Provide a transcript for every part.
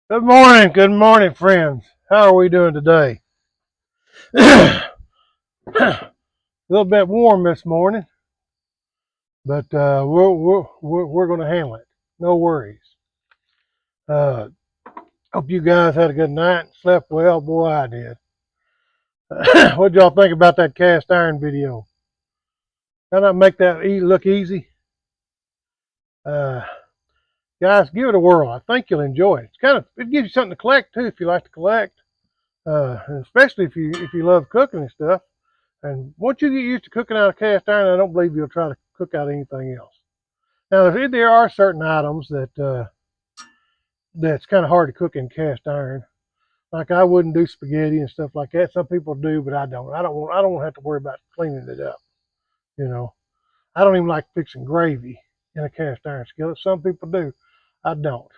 Good morning, friends. How are we doing today? A little bit warm this morning, but we're going to handle it. No worries. Uh, Hope you guys had a good night, slept well. Boy, I did. What y'all think about that cast iron video? How not make that look easy? Uh, Guys, give it a whirl. I think you'll enjoy it. It gives you something to collect too if you like to collect, and especially if you love cooking and stuff. And once you get used to cooking out of cast iron, I don't believe you'll try to cook out anything else. Now, there are certain items that's kind of hard to cook in cast iron. Like I wouldn't do spaghetti and stuff like that. Some people do, but I don't. I don't want to have to worry about cleaning it up. You know, I don't even like fixing gravy in a cast iron skillet. Some people do. I don't.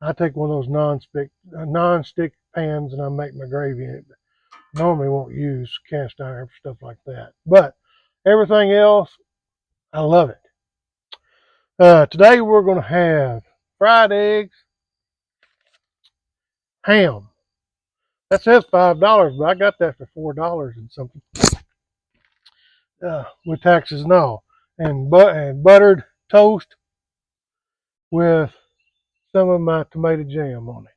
I take one of those non-stick pans and I make my gravy in it. Normally won't use cast iron for stuff like that. But everything else, I love it. Today we're going to have fried eggs, ham. That says $5, but I got that for $4 and something, with taxes and all. And buttered toast with some of my tomato jam on it.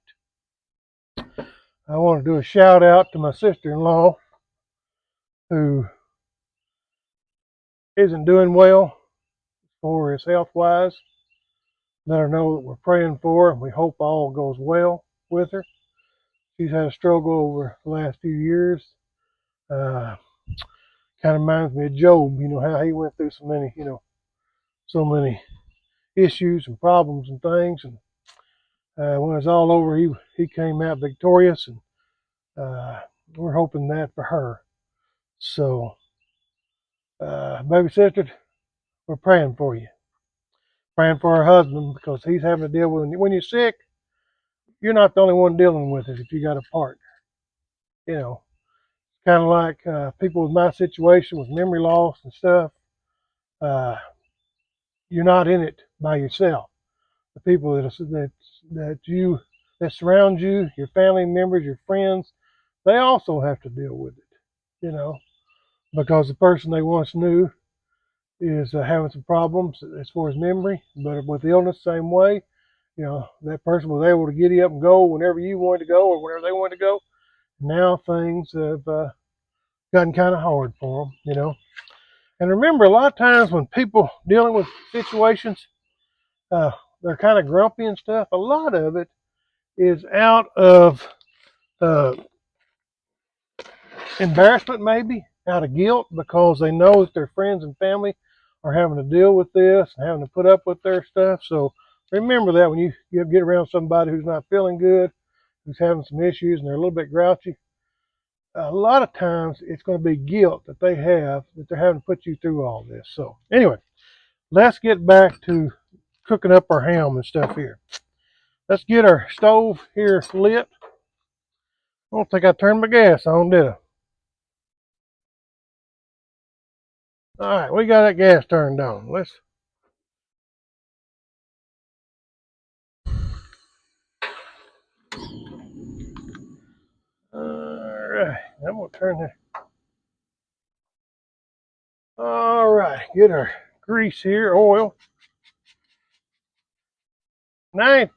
I want to do a shout out to my sister-in-law who isn't doing well for his health wise. Let her know that we're praying for her and we hope all goes well with her. She's had a struggle over the last few years. Uh, Kind of reminds me of Job, how he went through so many issues and problems and things. And when it's all over, he came out victorious, and we're hoping that for her. So, baby sister, we're praying for you. Praying for her husband because he's having to deal with it. When you're sick, you're not the only one dealing with it if you got a partner. You know, kind of like people with my situation with memory loss and stuff. Uh, you're not in it by yourself. The people that surround you, your family members, your friends, they also have to deal with it. You know, because the person they once knew is having some problems as far as memory, but with illness, same way. That person was able to get you up and go whenever you wanted to go or whenever they wanted to go. Now things have gotten kind of hard for them. And remember, a lot of times when people dealing with situations, uh, they're kind of grumpy and stuff. A lot of it is out of uh, embarrassment, maybe out of guilt, because they know that their friends and family are having to deal with this and having to put up with their stuff. So remember that when you get around somebody who's not feeling good, who's having some issues, and they're a little bit grouchy, a lot of times it's going to be guilt that they have that they're having to put you through all this. So anyway, let's get back to cooking up our ham and stuff here. Let's get our stove here lit. I don't think I turned my gas on, did I? All right, we got that gas turned on. All right, I'm gonna turn this. All right, get our grease here, oil. Nine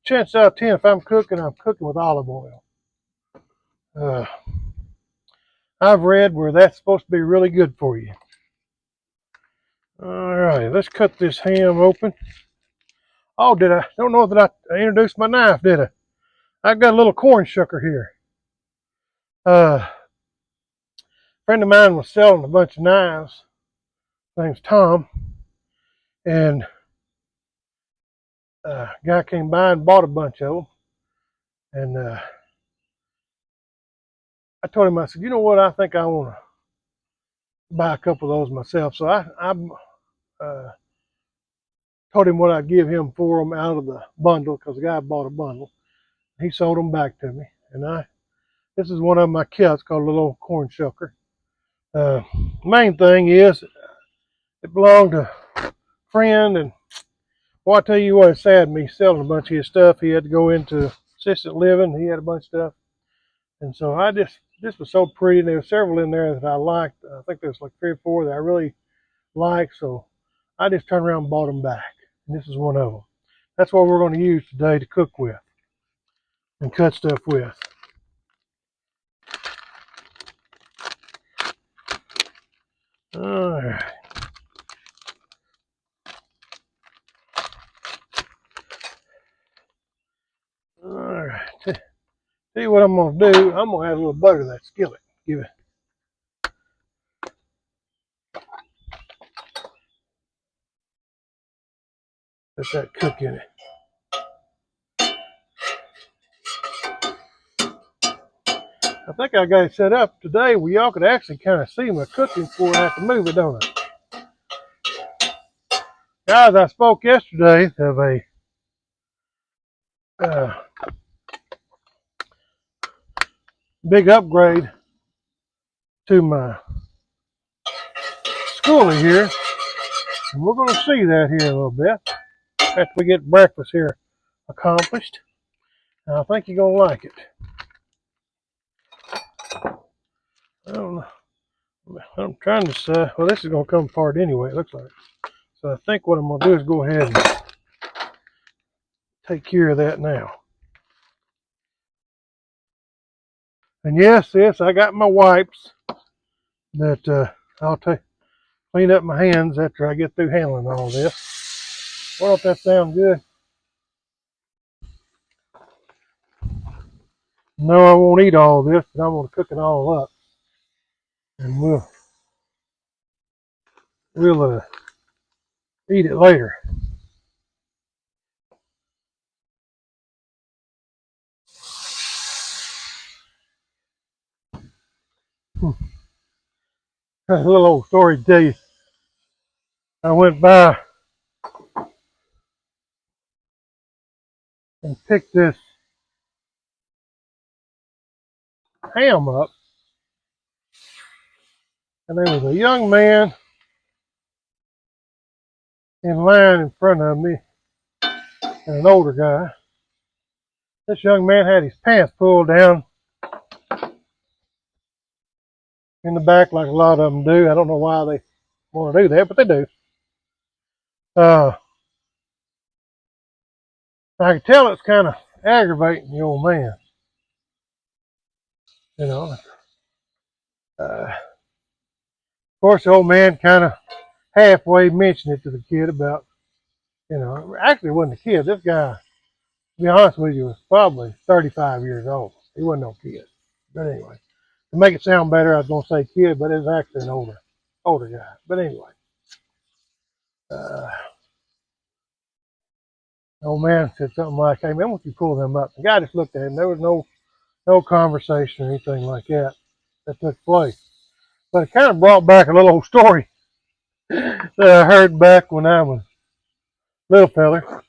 chances out of 10, if I'm cooking with olive oil. Uh, I've read where that's supposed to be really good for you. All right, let's cut this ham open. Oh, did I? Don't know that I introduced my knife, did I? I've got a little corn shucker here. A friend of mine was selling a bunch of knives. His name's Tom, and a guy came by and bought a bunch of them. And I told him, I said, you know what? I think I want to buy a couple of those myself. So I uh, told him what I'd give him for them out of the bundle because the guy bought a bundle. He sold them back to me, and this is one of my kits called a little corn shucker. Main thing is it belonged to a friend, and well, I tell you what, it saddened me selling a bunch of his stuff. He had to go into assisted living. He had a bunch of stuff. And so this was so pretty. And there were several in there that I liked. I think there was like 3 or 4 that I really liked. So I just turned around and bought them back. And this is one of them. That's what we're going to use today to cook with and cut stuff with. All right. All right. Tell you what I'm going to do. I'm going to add a little butter to that skillet. Give it. Let that cook in it. I think I got it set up today where y'all could actually kind of see my cooking before I have to move it, don't I? Guys, I spoke yesterday of a big upgrade to my schoolie here. And we're going to see that here a little bit after we get breakfast here accomplished. And I think you're going to like it. I don't know. I'm trying to say, well, this is going to come apart anyway, it looks like. So I think what I'm going to do is go ahead and take care of that now. And yes, I got my wipes that I'll clean up my hands after I get through handling all this. Well, if that sounds good. No, I won't eat all this, but I'm going to cook it all up. And we'll eat it later. A little old story to tell you. I went by and picked this ham up, and there was a young man in line in front of me and an older guy. This young man had his pants pulled down in the back like a lot of them do. I don't know why they want to do that, but they do. I could tell it's kind of aggravating the old man. You know. Of course, the old man kind of halfway mentioned it to the kid about, actually it wasn't a kid. This guy, to be honest with you, was probably 35 years old. He wasn't no kid. But anyway, to make it sound better, I was going to say kid, but it was actually an older guy. But anyway, the old man said something like, "Hey man, why don't you pull them up?" The guy just looked at him. There was no conversation or anything like that took place. But it kind of brought back a little old story that I heard back when I was a little feller.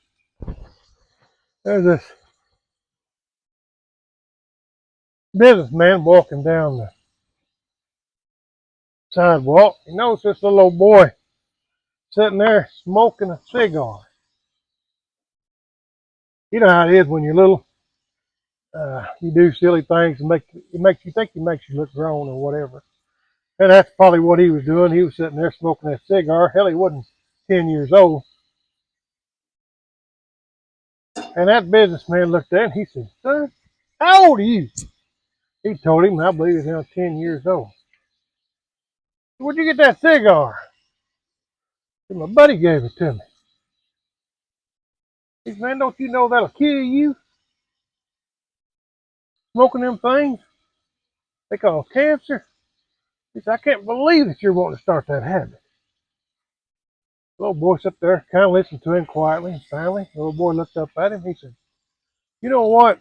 There's this businessman walking down the sidewalk. He noticed this little old boy sitting there smoking a cigar. You know how it is when you're little. You do silly things and it makes you look grown or whatever. And that's probably what he was doing. He was sitting there smoking that cigar. Hell, he wasn't 10 years old. And that businessman looked at him. He said, "Son, how old are you?" He told him, I believe he's now 10 years old. "Where'd you get that cigar?" He said, "My buddy gave it to me." He said, "Man, don't you know that'll kill you? Smoking them things they call cancer." He said, "I can't believe that you're wanting to start that habit." The little boy sat there, kind of listened to him quietly, and finally, the little boy looked up at him. He said, "You know what?"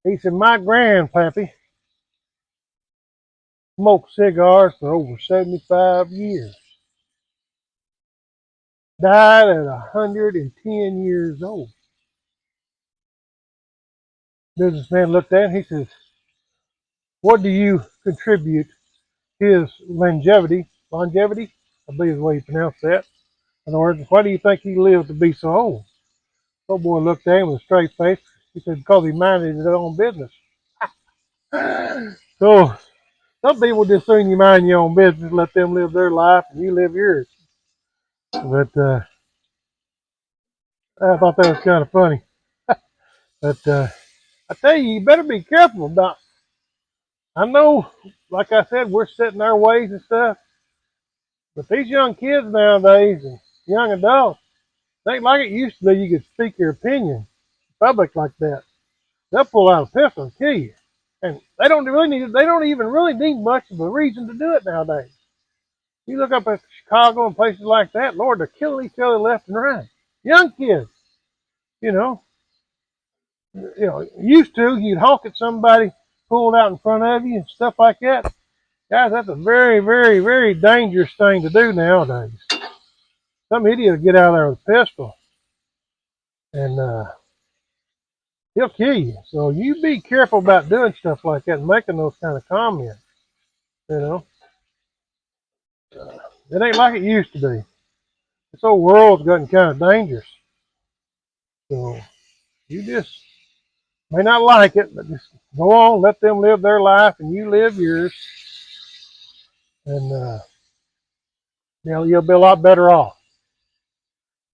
He said, "My grandpappy smoked cigars for over 75 years. Died at 110 years old." Businessman looked at him. He says, "What do you contribute his longevity, I believe is the way you pronounce that. In other words, why do you think he lived to be so old?" The little boy looked at him with a straight face. He said, because he minded his own business. So some people just assume you mind your own business, let them live their life, and you live yours. But I thought that was kind of funny. But I tell you, you better be careful about. I know, like I said, we're set in our ways and stuff, but these young kids nowadays and young adults, it ain't like it used to be. You could speak your opinion in public like that. They'll pull out a pistol and kill you, and they don't really need. They don't even really need much of a reason to do it nowadays. You look up at Chicago and places like that, Lord, they're killing each other left and right. Young kids, you know, used to you'd honk at somebody pulled out in front of you and stuff like that. Guys, that's a very, very, very dangerous thing to do nowadays. Some idiot will get out there with a pistol and he'll kill you. So you be careful about doing stuff like that and making those kind of comments. You know, it ain't like it used to be. This whole world's gotten kind of dangerous. So you just may not like it, but just go on, let them live their life, and you live yours, and you'll be a lot better off.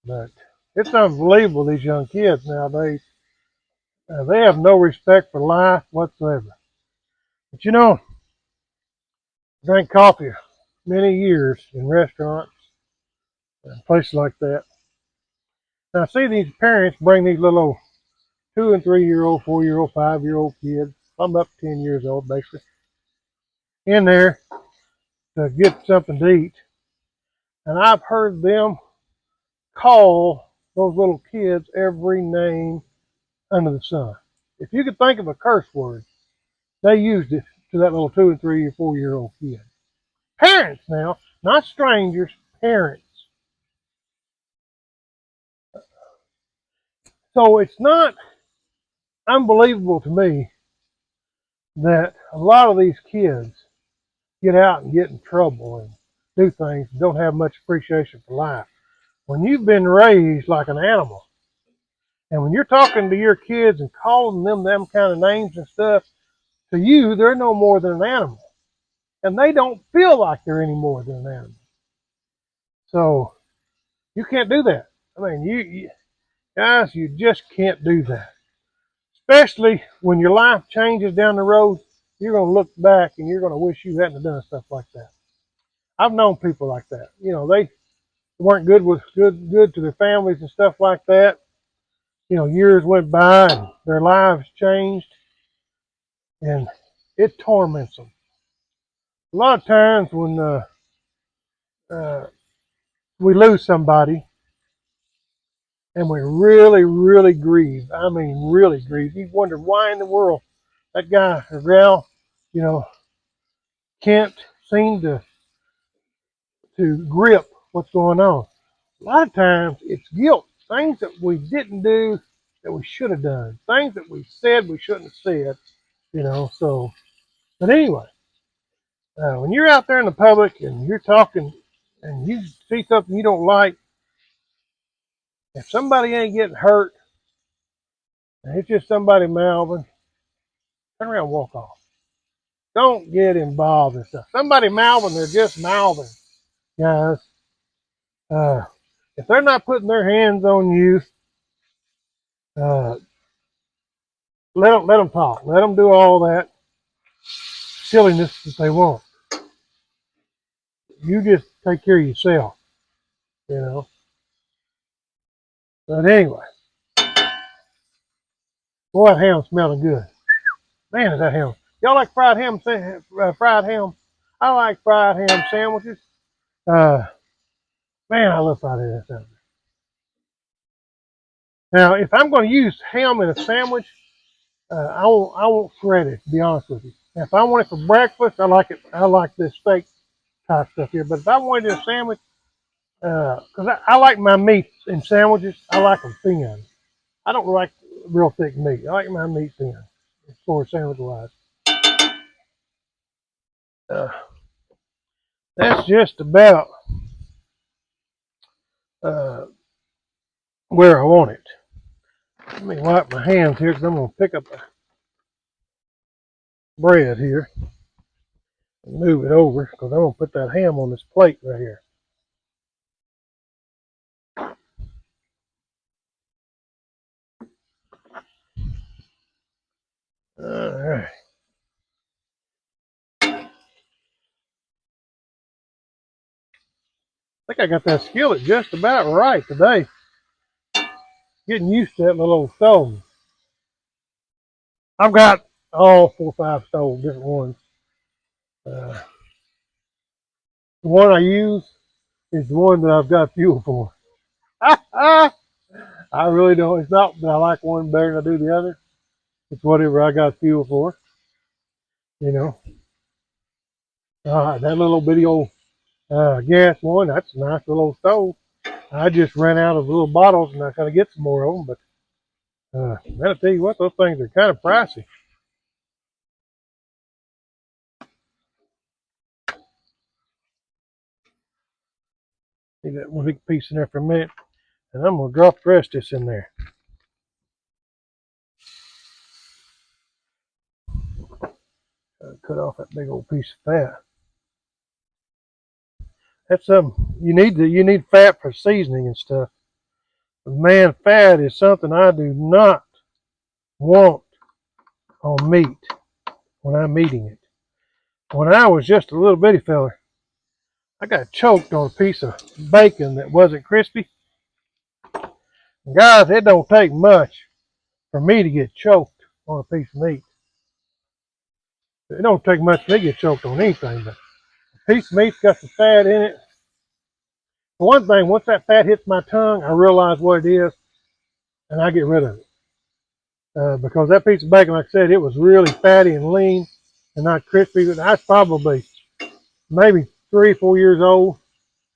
But it's unbelievable, these young kids nowadays. They have no respect for life whatsoever. But I drank coffee many years in restaurants and places like that. And I see these parents bring these little 2 and 3 year old, 4 year old, 5 year old kids. I'm up to 10 years old, basically, in there to get something to eat. And I've heard them call those little kids every name under the sun. If you could think of a curse word, they used it to that little 2 and 3 or 4 year old kid. Parents now, not strangers, parents. So it's not unbelievable to me that a lot of these kids get out and get in trouble and do things and don't have much appreciation for life. When you've been raised like an animal, and when you're talking to your kids and calling them kind of names and stuff, to you, they're no more than an animal. And they don't feel like they're any more than an animal. So you can't do that. I mean, you guys, you just can't do that. Especially when your life changes down the road, you're going to look back and you're going to wish you hadn't done stuff like that. I've known people like that. They weren't good to their families and stuff like that. Years went by and their lives changed, and it torments them. A lot of times when uh, we lose somebody and we really, really grieve, I mean, really grieve. You wonder why in the world that guy or gal, you know, can't seem to grip what's going on. A lot of times it's guilt, things that we didn't do that we should have done, things that we said we shouldn't have said. So, but anyway, when you're out there in the public and you're talking and you see something you don't like, if somebody ain't getting hurt and it's just somebody mouthing, turn around and walk off. Don't get involved in stuff. Somebody mouthing, they're just mouthing, guys. Uh, if they're not putting their hands on you, uh, let them talk. Let them do all that silliness that they want. You just take care of yourself, you know. But anyway, boy, that ham's smelling good. Man, is that ham. Y'all like fried ham? Fried ham. I like fried ham sandwiches. Uh, Man, I love fried ham sandwiches. Now, if I'm going to use ham in a sandwich, I won't shred it. To be honest with you. Now, if I want it for breakfast, I like it. I like this steak type stuff here. But if I want it in a sandwich, because I like my meats in sandwiches, I like them thin. I don't like real thick meat. I like my meat thin, as far as sandwich wise. Uh, that's just about uh, where I want it. Let me wipe my hands here because I'm going to pick up the bread here and move it over because I'm going to put that ham on this plate right here. All right. I think I got that skillet just about right today. Getting used to that little old stove. I've got all 4 or 5 stoves, different ones. The one I use is the one that I've got fuel for. I really don't. It's not that I like one better than I do the other. It's whatever I got fuel for. You know. That little bitty old gas one, that's a nice little stove. I just ran out of little bottles and I gotta get some more of them, but man, I tell you what, those things are kind of pricey. Leave that one big piece in there for a minute, and I'm gonna drop the rest of this in there. Cut off that big old piece of fat. That's you need fat for seasoning and stuff. But man, fat is something I do not want on meat when I'm eating it. When I was just a little bitty feller, I got choked on a piece of bacon that wasn't crispy. And guys, it don't take much for me to get choked on a piece of meat. It don't take much for me to get choked on anything, but a piece of meat's got some fat in it. For one thing, once that fat hits my tongue, I realize what it is, and I get rid of it. Because that piece of bacon, like I said, it was really fatty and lean and not crispy. But I was probably maybe 3 or 4 years old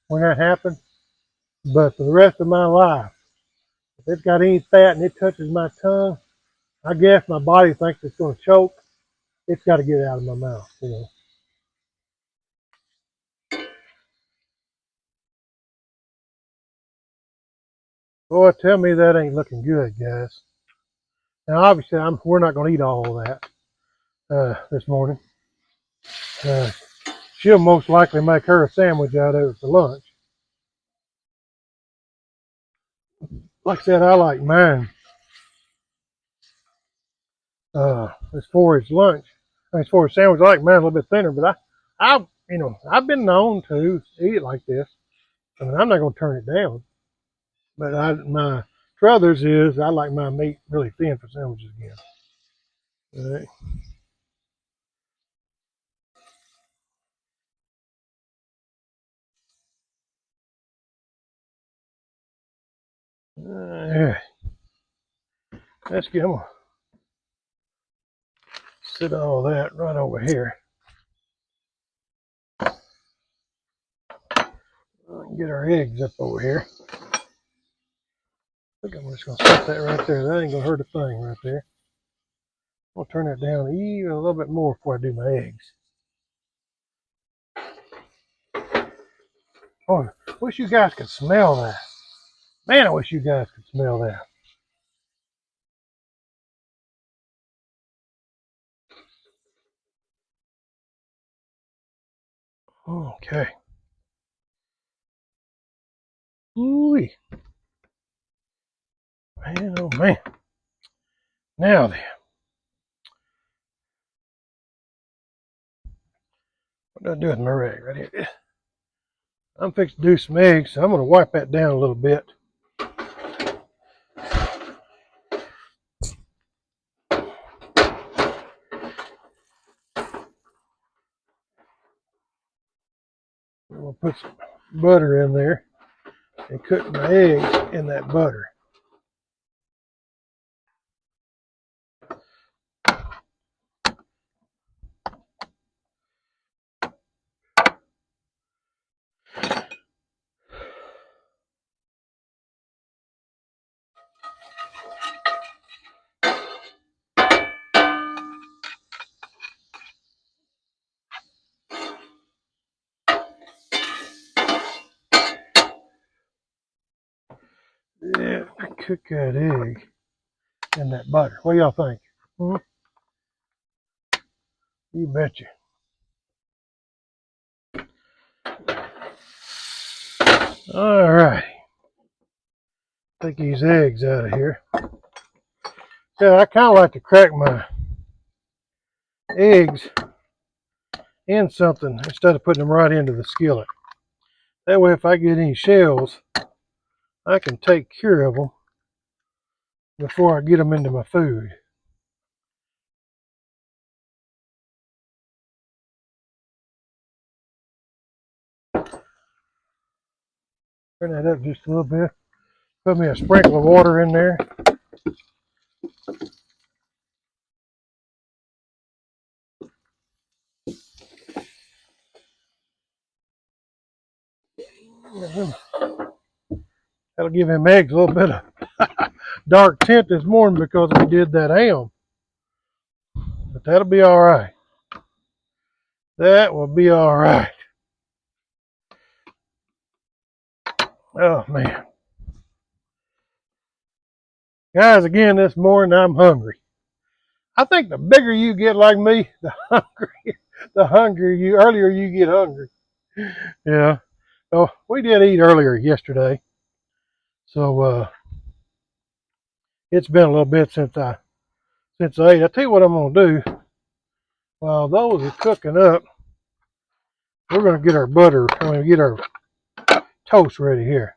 when that happened. But for the rest of my life, if it's got any fat and it touches my tongue, I guess my body thinks it's going to choke. It's got to get out of my mouth, you know. Boy, tell me that ain't looking good, guys. Now, obviously, we're not going to eat all of that this morning. She'll most likely make her a sandwich out of it for lunch. Like I said, I like mine as far as lunch. As far as sandwich, I like mine a little bit thinner. But I've been known to eat it like this. I mean, I'm not going to turn it down. But my druthers is I like my meat really thin for sandwiches again. All right. Yeah. I'm gonna sit all that right over here. Get our eggs up over here. I think I'm just gonna set that right there. That ain't gonna hurt a thing right there. I'll turn that down even a little bit more before I do my eggs. Oh, I wish you guys could smell that. Man, I wish you guys could smell that. Okay. Ooh, man, oh man. Now then, what do I do with my egg right here? I'm fixing to do some eggs, so I'm gonna wipe that down a little bit. I'm gonna put some butter in there and cook my eggs in that butter. Yeah, cook that egg. in that butter. What do y'all think? Hmm? You betcha. All right. Take these eggs out of here. Yeah, I kind of like to crack my eggs in something instead of putting them right into the skillet. That way, if I get any shells, I can take care of them before I get them into my food. Turn that up just a little bit. Put me a sprinkle of water in there. That'll give them eggs a little bit of dark tint this morning because we did that ham. But that'll be all right. That will be all right. Oh, man. Guys, again, this morning I'm hungry. I think the bigger you get like me, the hungrier you, earlier you get hungry. Yeah. Oh, we did eat earlier yesterday. So it's been a little bit since I ate. I tell you what I'm gonna do. While those are cooking up, we're gonna get our butter. I'm gonna get our toast ready here.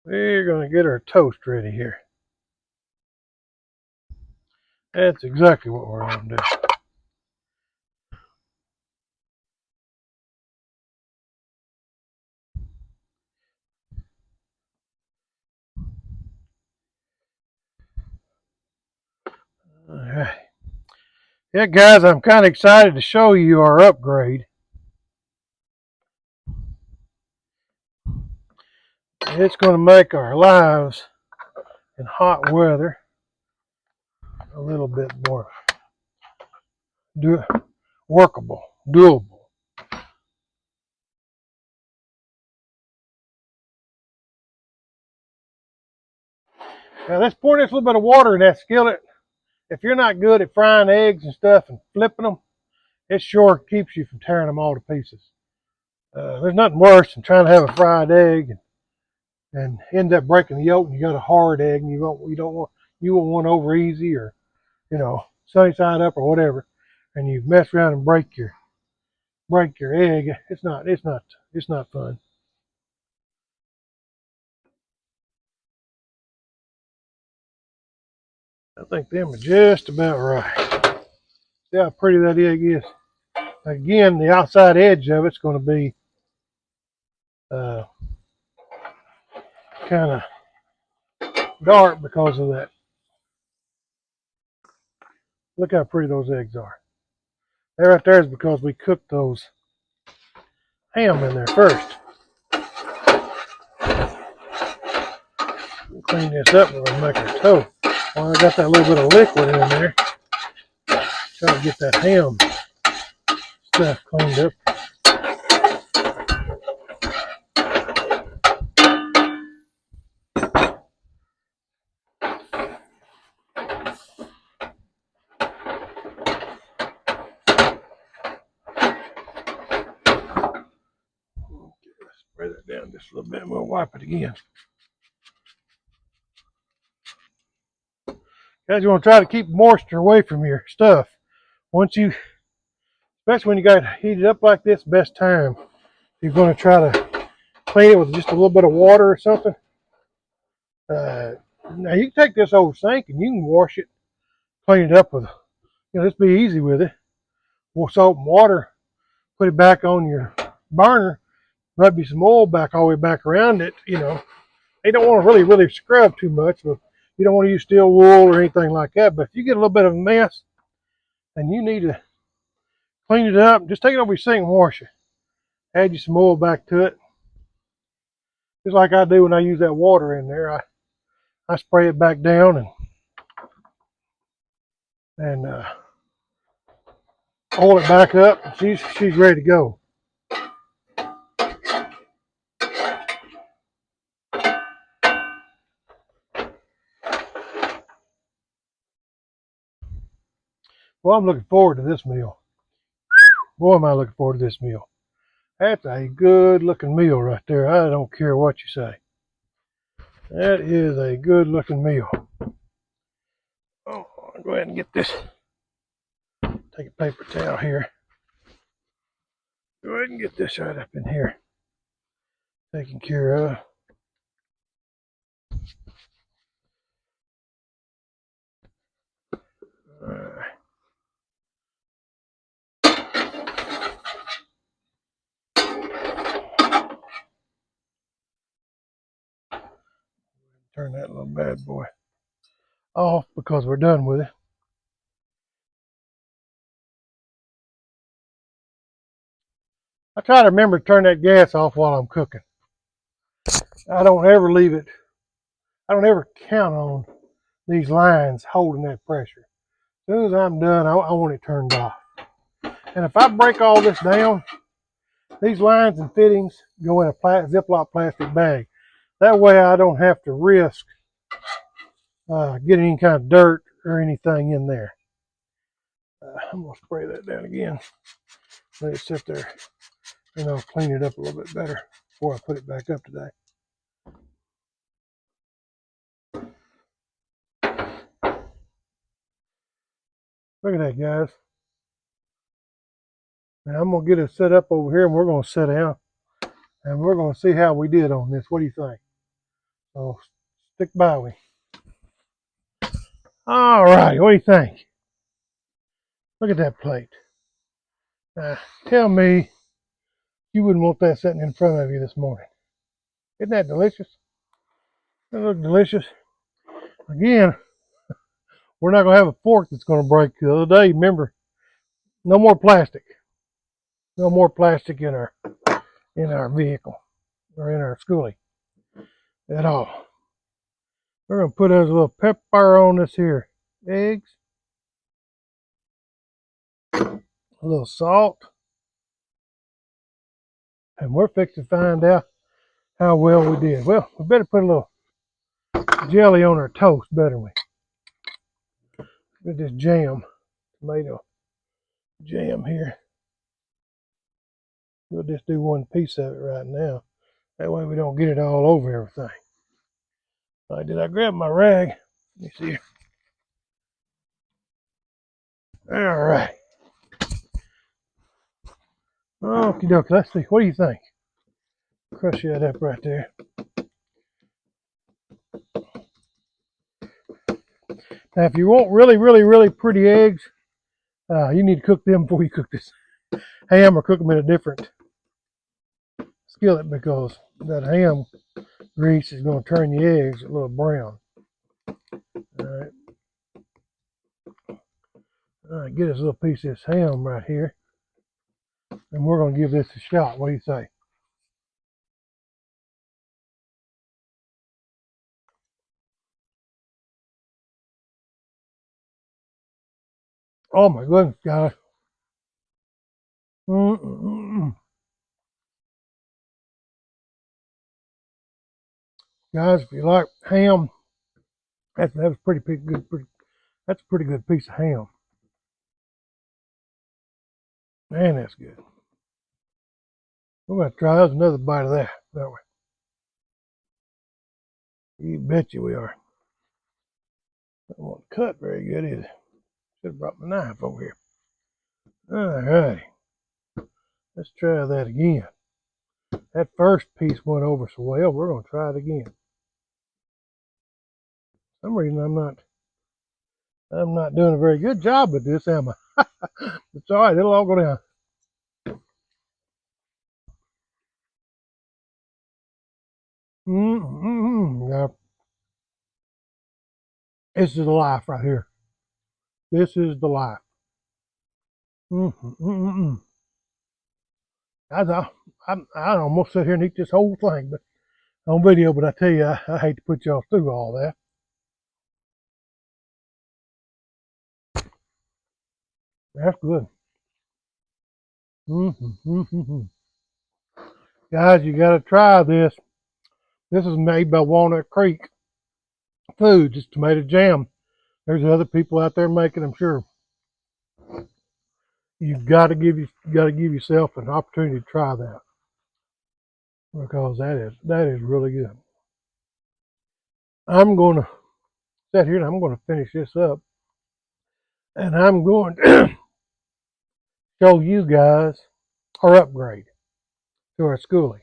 We're gonna get our toast ready here. That's exactly what we're gonna do. All right. Yeah, guys, I'm kind of excited to show you our upgrade. It's going to make our lives in hot weather a little bit more workable, doable. Now let's pour this little bit of water in that skillet. If you're not good at frying eggs and stuff and flipping them, it sure keeps you from tearing them all to pieces. There's nothing worse than trying to have a fried egg and end up breaking the yolk, and you got a hard egg, and you want one over easy, or sunny side up or whatever, and you mess around and break your egg. It's not fun. I think them are just about right. See how pretty that egg is. Again, the outside edge of it's going to be kind of dark because of that. Look how pretty those eggs are. That right there is because we cooked those ham in there first. We'll clean this up and we'll make our toast. Well, I got that little bit of liquid in there. Try to get that ham stuff cleaned up. Spray that down just a little bit and we'll wipe it again. Guys, you want to try to keep moisture away from your stuff. Especially when you got it heated up like this, best time, you're going to try to clean it with just a little bit of water or something. Now you can take this old sink and you can wash it, clean it up with, just be easy with it. Pour salt and water, put it back on your burner, rub you some oil back all the way back around it. You don't want to really scrub too much, but you don't want to use steel wool or anything like that. But if you get a little bit of a mess and you need to clean it up, just take it over your sink and wash it. Add you some oil back to it. Just like I do when I use that water in there. I spray it back down and oil it back up, and she's ready to go. Well, I'm looking forward to this meal. Boy, am I looking forward to this meal. That's a good looking meal right there. I don't care what you say. That is a good looking meal. Oh, I'll go ahead and get this. Take a paper towel here. Go ahead and get this right up in here. Taken care of. Alright. Turn that little bad boy off because we're done with it. I try to remember to turn that gas off while I'm cooking. I don't ever leave it. I don't ever count on these lines holding that pressure. As soon as I'm done, I want it turned off. And if I break all this down, these lines and fittings go in a Ziploc plastic bag. That way I don't have to risk getting any kind of dirt or anything in there. I'm going to spray that down again. Let it sit there and I'll clean it up a little bit better before I put it back up today. Look at that, guys. Now I'm going to get it set up over here and we're going to sit down and we're going to see how we did on this. What do you think? So stick by me. All right, what do you think? Look at that plate. Now, tell me you wouldn't want that sitting in front of you this morning. Isn't that delicious? That look delicious. Again, we're not going to have a fork that's going to break. The other day, remember, no more plastic. No more plastic in our vehicle or in our schoolie at all. We're going to put us a little pepper on this here. Eggs. A little salt. And we're fixing to find out how well we did. Well, we better put a little jelly on our toast, better we? Get this jam, tomato jam here. We'll just do one piece of it right now. That way we don't get it all over everything. All right, did I grab my rag? Let me see. All right. Okie dokie, let's see. What do you think? Crush that up right there. Now, if you want really, really, really pretty eggs, you need to cook them before you cook this ham or cook them in a different skillet because that ham grease is going to turn the eggs a little brown. All right. All right, get us a little piece of this ham right here. And we're going to give this a shot. What do you say? Oh my goodness, guys. Guys, if you like ham, that's pretty good. That's a pretty good piece of ham. Man, that's good. We're going to try another bite of that, don't we? You betcha we are. I don't want to cut very good either. Should have brought my knife over here. All right. Let's try that again. That first piece went over so well. We're going to try it again. For some reason I'm not doing a very good job with this, am I? It's all right. It'll all go down. Yeah. This is the life right here. This is the life. I'd almost sit here and eat this whole thing, but on video. But I tell you, I hate to put y'all through all that. That's good. Guys, you got to try this. This is made by Walnut Creek Foods. It's tomato jam. There's other people out there making, I'm sure. You got to give yourself an opportunity to try that, because that is really good. I'm going to sit here and I'm going to finish this up, and I'm going to show you guys our upgrade to our schoolie.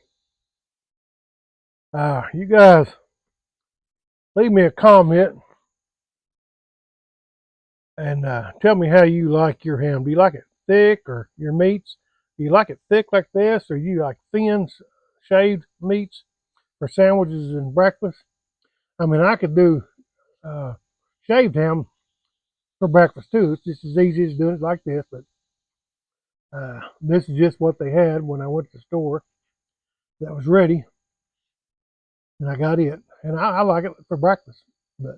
You guys leave me a comment and tell me how you like your ham. Do you like it thick, or your meats? Do you like it thick like this, or you like thin shaved meats for sandwiches and breakfast? I mean, I could do uh, shaved ham for breakfast too. It's just as easy as doing it like this, but this is just what they had when I went to the store that was ready, and I got it. And I like it for breakfast. But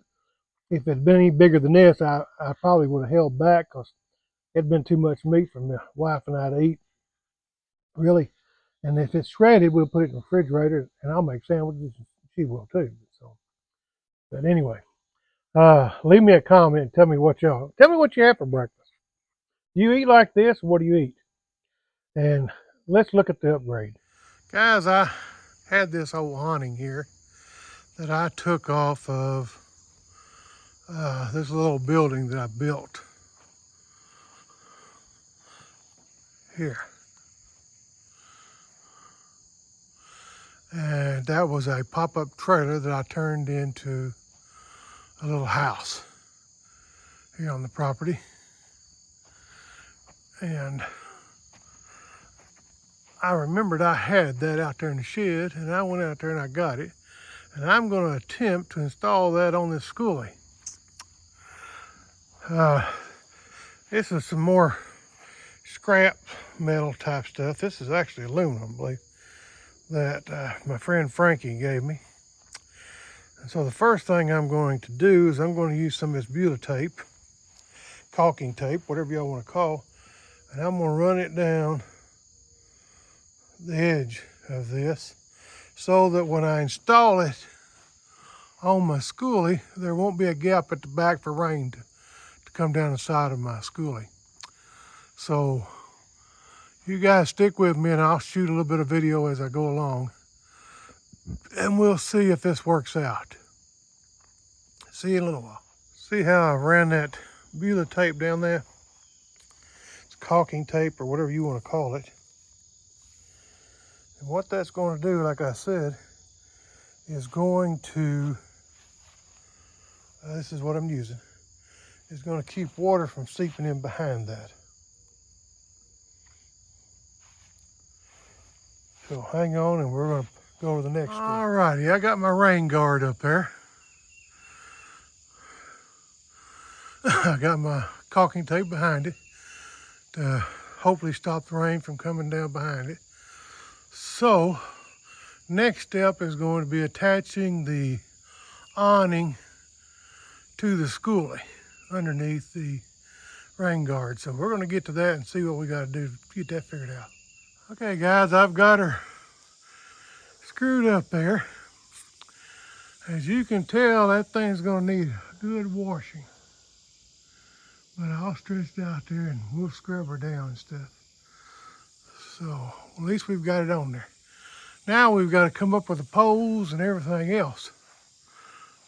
if it had been any bigger than this, I probably would have held back, because it'd been too much meat for my wife and I to eat, really. And if it's shredded, we'll put it in the refrigerator, and I'll make sandwiches. She will too. So, but anyway, leave me a comment and tell me what you have for breakfast. Do you eat like this, or what do you eat? And let's look at the upgrade. Guys, I had this old awning here that I took off of this little building that I built here. And that was a pop-up trailer that I turned into a little house here on the property. And I remembered I had that out there in the shed, and I went out there and I got it. And I'm going to attempt to install that on this schoolie. This is some more scrap metal type stuff. This is actually aluminum, I believe, that my friend Frankie gave me. And so the first thing I'm going to do is I'm going to use some of this Beulah tape, caulking tape, whatever y'all want to call, and I'm going to run it down the edge of this so that when I install it on my schoolie, there won't be a gap at the back for rain to come down the side of my schoolie. So you guys stick with me, and I'll shoot a little bit of video as I go along, and we'll see if this works out. See you in a little while. See how I ran that Beulah tape down there? It's caulking tape, or whatever you want to call it. And what that's going to do, like I said, is going to, this is what I'm using, is going to keep water from seeping in behind that. So hang on, and we're going to go to the next step. Alrighty, I got my rain guard up there. I got my caulking tape behind it to hopefully stop the rain from coming down behind it. So next step is going to be attaching the awning to the schoolie underneath the rain guard. So we're going to get to that and see what we got to do to get that figured out. Okay guys, I've got her screwed up there. As you can tell, that thing's going to need a good washing. But I'll stretch it out there and we'll scrub her down and stuff. So at least we've got it on there. Now we've got to come up with the poles and everything else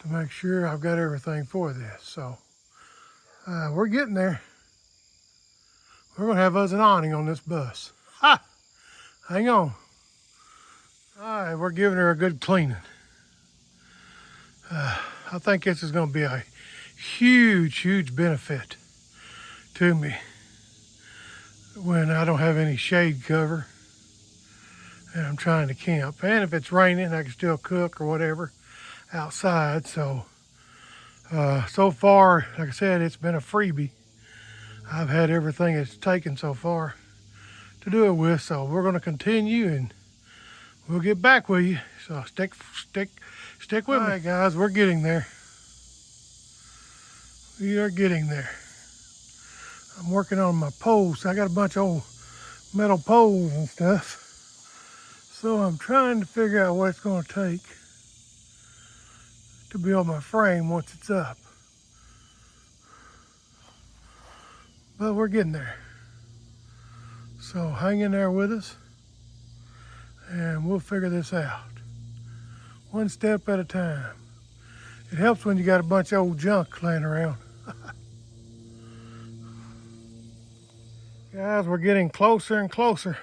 to make sure I've got everything for this. So we're getting there. We're going to have us an awning on this bus. Ha! Hang on. All right, we're giving her a good cleaning. I think this is going to be a huge, huge benefit to me when I don't have any shade cover and I'm trying to camp. And if it's raining, I can still cook or whatever outside. So, so far, like I said, it's been a freebie. I've had everything it's taken so far to do it with. So we're going to continue, and we'll get back with you. So stick with me. All right, guys, we're getting there. We are getting there. I'm working on my poles. I got a bunch of old metal poles and stuff. So I'm trying to figure out what it's going to take to build my frame once it's up. But we're getting there. So hang in there with us and we'll figure this out. One step at a time. It helps when you got a bunch of old junk laying around. Guys, we're getting closer and closer.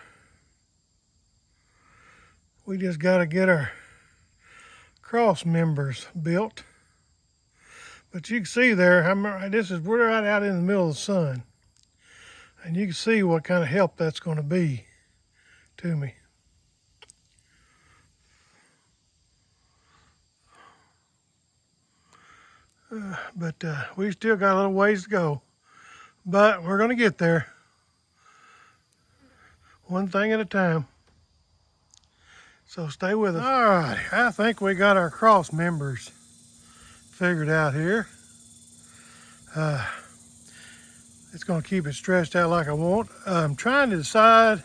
We just got to get our cross members built. But you can see there, we're right out in the middle of the sun. And you can see what kind of help that's going to be to me. But we still got a little ways to go. But we're going to get there. One thing at a time. So stay with us. All right, I think we got our cross members figured out here. It's going to keep it stretched out like I want. I'm trying to decide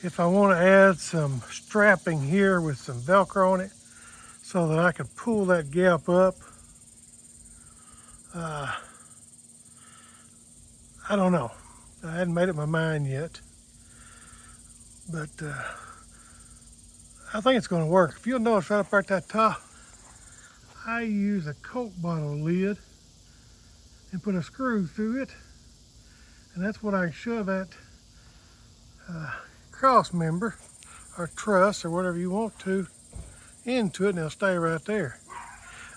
if I want to add some strapping here with some Velcro on it so that I can pull that gap up. I don't know. I hadn't made up my mind yet. But I think it's going to work. If you'll notice right up there at that top, I use a Coke bottle lid and put a screw through it. And that's what I shove that cross member or truss or whatever you want to into it, and it'll stay right there.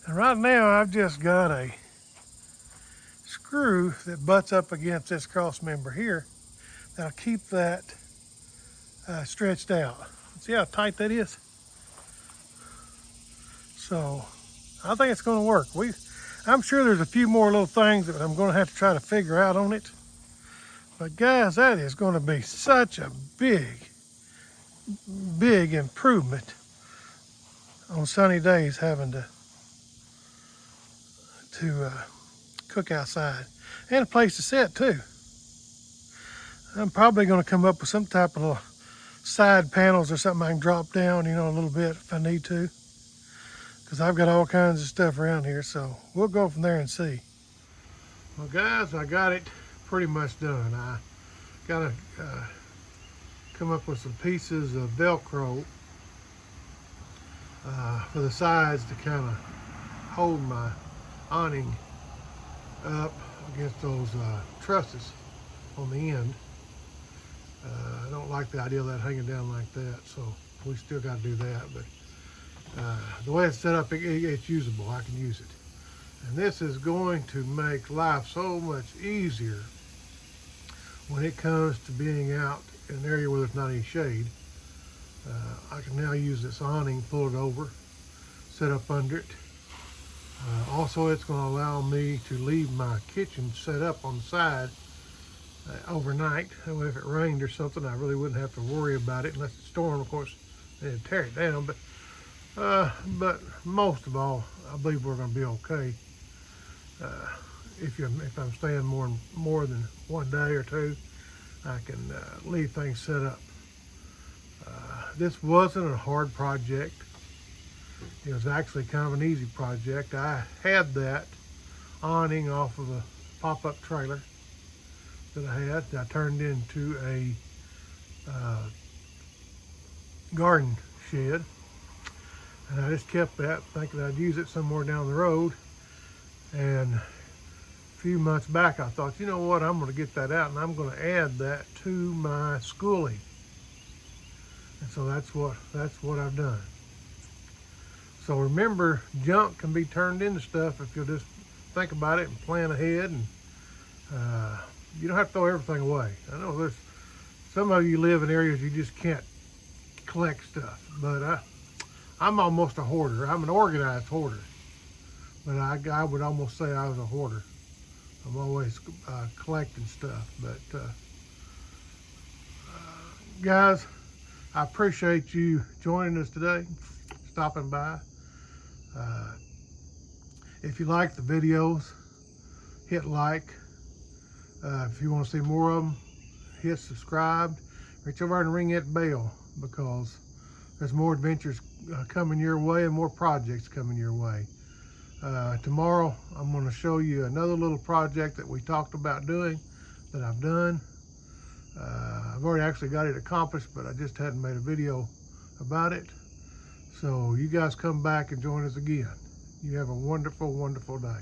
And right now I've just got a screw that butts up against this cross member here that'll keep that stretched out. See how tight that is? So I think it's going to work. I'm sure there's a few more little things that I'm going to have to try to figure out on it. But guys, that is going to be such a big improvement on sunny days having to cook outside. And a place to sit too. I'm probably going to come up with some type of little side panels or something I can drop down, a little bit if I need to. Because I've got all kinds of stuff around here, so we'll go from there and see. Well guys, I got it pretty much done. I gotta come up with some pieces of Velcro for the sides to kind of hold my awning up against those trusses on the end. I don't like the idea of that hanging down like that, so we still got to do that. But the way it's set up, it's usable. I can use it. And this is going to make life so much easier when it comes to being out in an area where there's not any shade. I can now use this awning, pull it over, set up under it. Also, it's going to allow me to leave my kitchen set up on the side overnight. That way, if it rained or something, I really wouldn't have to worry about it unless it stormed, of course, and it'd tear it down. But most of all, I believe we're going to be okay. If I'm staying more than one day or two, I can leave things set up. This wasn't a hard project. It was actually kind of an easy project. I had that awning off of a pop-up trailer that I had that I turned into a garden shed. And I just kept that, thinking I'd use it somewhere down the road. And a few months back, I thought, you know what, I'm going to get that out and I'm going to add that to my schoolie. And so that's what I've done. So remember, junk can be turned into stuff if you'll just think about it and plan ahead. And you don't have to throw everything away. I know there's some of you live in areas you just can't collect stuff, but I'm almost a hoarder. I'm an organized hoarder, but I would almost say I was a hoarder. I'm always collecting stuff. But guys, I appreciate you joining us today, stopping by. If you like the videos, hit like. If you want to see more of them, hit subscribe. Reach over and ring that bell, because there's more adventures coming your way and more projects coming your way. Tomorrow I'm going to show you another little project that we talked about doing that I've done. I've already actually got it accomplished, but I just hadn't made a video about it. So you guys come back and join us again. You have a wonderful, wonderful day.